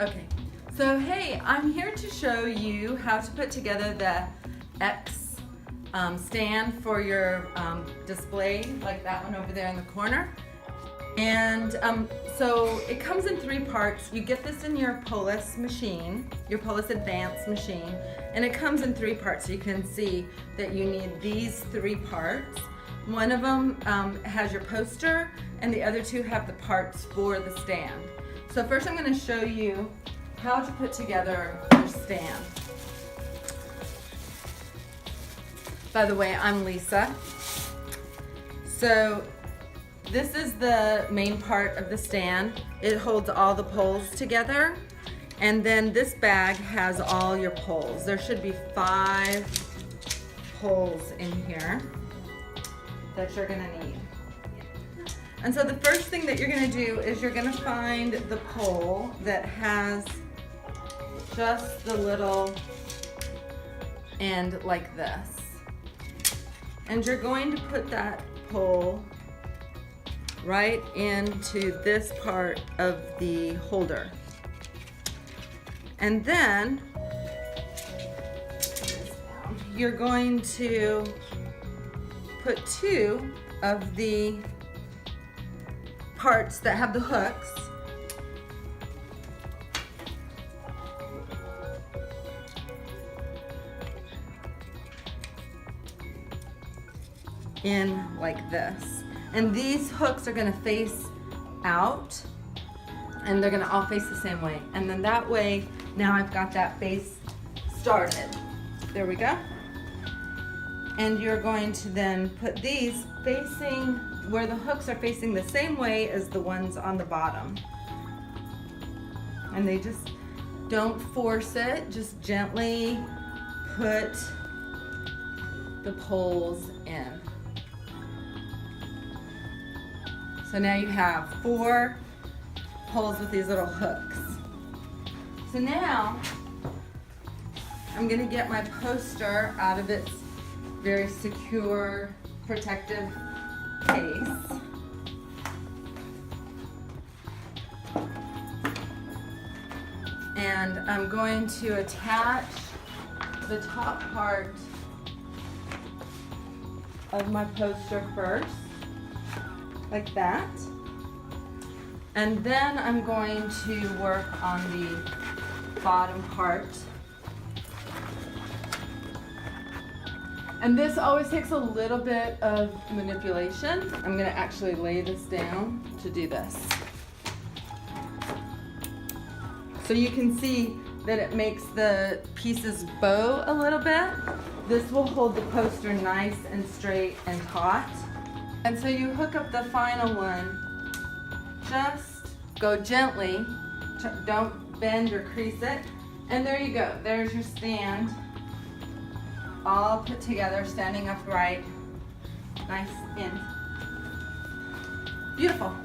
Okay, so hey, I'm here to show you how to put together the X stand for your display, like that one over there in the corner. And so it comes in 3 parts. You get this in your Polus machine, your Polus Advanced machine, and it comes in 3 parts. So you can see that you need these 3 parts. One of them has your poster, and the other 2 have the parts for the stand. So first I'm going to show you how to put together your stand. By the way, I'm Lisa. So this is the main part of the stand. It holds all the poles together. And then this bag has all your poles. There should be 5 poles in here that you're gonna need. And so the first thing that you're gonna do is you're gonna find the pole that has just the little end like this. And you're going to put that pole right into this part of the holder. And then you're going to put 2 of the parts that have the hooks in like this. And these hooks are gonna face out, and they're gonna all face the same way. And then that way, now I've got that base started. There we go. And you're going to then put these facing where the hooks are facing the same way as the ones on the bottom. And they just don't force it, just gently put the poles in. So now you have 4 poles with these little hooks. So now I'm gonna get my poster out of its very secure, protective case. And I'm going to attach the top part of my poster first, like that. And then I'm going to work on the bottom part. And this always takes a little bit of manipulation. I'm gonna actually lay this down to do this. So you can see that it makes the pieces bow a little bit. This will hold the poster nice and straight and taut. And so you hook up the final one. Just go gently, don't bend or crease it. And there you go, there's your stand. All put together, standing upright, nice and beautiful.